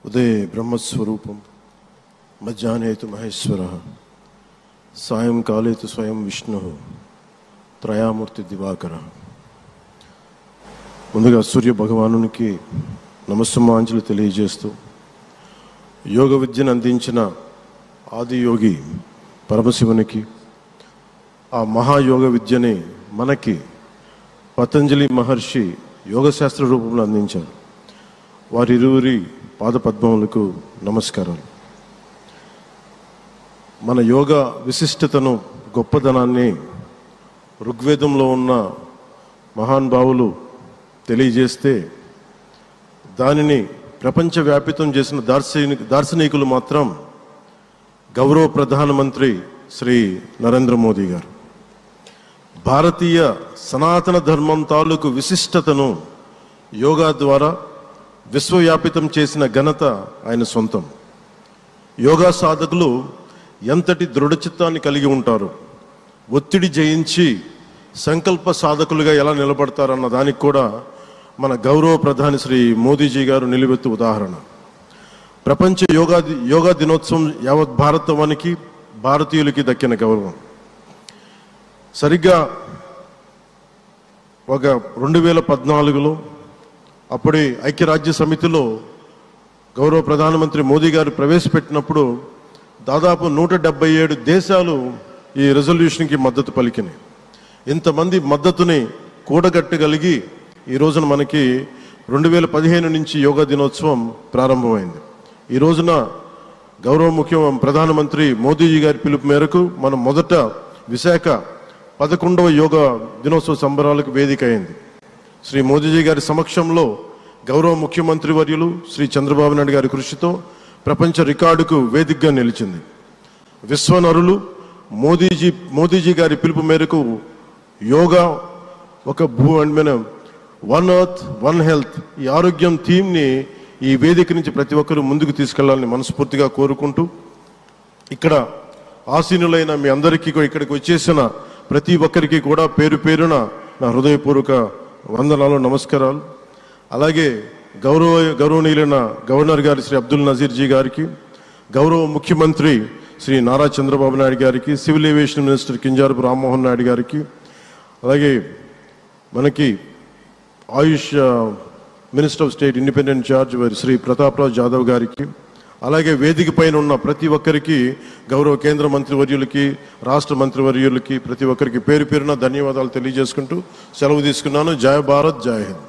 ఉదయ బ్రహ్మస్వరూపం మధ్యాహ్నేతు మహేశ్వర సాయంకాలేతు స్వయం విష్ణు త్రయామూర్తి దివాకర. ముందుగా సూర్య భగవానునికి నమస్సుమాంజలి తెలియజేస్తూ యోగ విద్యను అందించిన ఆదియోగి పరమశివునికి, ఆ మహాయోగ విద్యని మనకి పతంజలి మహర్షి యోగశాస్త్ర రూపంలో అందించారు. వారిరువురి పాదపద్మములకు నమస్కారాలు. మన యోగ విశిష్టతను, గొప్పదనాన్ని ఋగ్వేదంలో ఉన్న మహానుభావులు తెలియజేస్తే దానిని ప్రపంచవ్యాపితం చేసిన దార్శనికులు మాత్రం గౌరవ ప్రధానమంత్రి శ్రీ నరేంద్ర మోదీ గారు. భారతీయ సనాతన ధర్మం తాలూకు విశిష్టతను యోగా ద్వారా విశ్వవ్యాపితం చేసిన ఘనత ఆయన సొంతం. యోగా సాధకులు ఎంతటి దృఢచిత్తాన్ని కలిగి ఉంటారు, ఒత్తిడి జయించి సంకల్ప సాధకులుగా ఎలా నిలబడతారన్న దానికి కూడా మన గౌరవ ప్రధాని శ్రీ మోదీజీ గారు నిలువెత్తు ఉదాహరణ. ప్రపంచ యోగా దినోత్సవం యావత్ భారతవానికి, భారతీయులకి దక్కిన గౌరవం. సరిగ్గా ఒక 2014లో అప్పుడే ఐక్యరాజ్య సమితిలో గౌరవ ప్రధానమంత్రి మోదీ గారు ప్రవేశపెట్టినప్పుడు దాదాపు 177 దేశాలు ఈ రెజల్యూషన్కి మద్దతు పలికినాయి. ఇంతమంది మద్దతుని కూడగట్టగలిగి ఈ రోజున మనకి 2015 నుంచి యోగా దినోత్సవం ప్రారంభమైంది. ఈ రోజున గౌరవ ప్రధానమంత్రి మోదీజీ గారి పిలుపు మేరకు మనం మొదట విశాఖ 11వ యోగా దినోత్సవ సంబరాలకు వేదిక అయింది. శ్రీ మోదీజీ గారి సమక్షంలో గౌరవ ముఖ్యమంత్రి వర్యులు శ్రీ చంద్రబాబు నాయుడు గారి కృషితో ప్రపంచ రికార్డుకు వేదికగా నిలిచింది. విశ్వనరులు మోదీజీ గారి పిలుపు మేరకు యోగా ఒక వన్ ఎర్త్ వన్ హెల్త్, ఈ ఆరోగ్యం థీమ్ని ఈ వేదిక నుంచి ప్రతి ఒక్కరూ ముందుకు తీసుకెళ్లాలని మనస్ఫూర్తిగా కోరుకుంటూ, ఇక్కడ ఆసీనులైన మీ అందరికీ ఇక్కడికి వచ్చేసిన ప్రతి ఒక్కరికి కూడా పేరు పేరున నా హృదయపూర్వక వందనాలు, నమస్కారాలు. అలాగే గౌరవనీయులైన గవర్నర్ గారి శ్రీ అబ్దుల్ నజీర్ జీ గారికి, గౌరవ ముఖ్యమంత్రి శ్రీ నారా చంద్రబాబు నాయుడు గారికి, civil aviation minister Kinjarapu Rammohan Naidu గారికి, అలాగే మనకి AYUSH minister of state independent charge Shri Prataprao Jadhav గారికి, అలాగే వేదిక పైన ఉన్న ప్రతి ఒక్కరికి, గౌరవ కేంద్ర మంత్రివర్యులకి, రాష్ట్ర మంత్రివర్యులకి, ప్రతి ఒక్కరికి పేరు పేరున ధన్యవాదాలు తెలియజేసుకుంటూ సెలవు తీసుకున్నాను. జై భారత్, జై హింద్.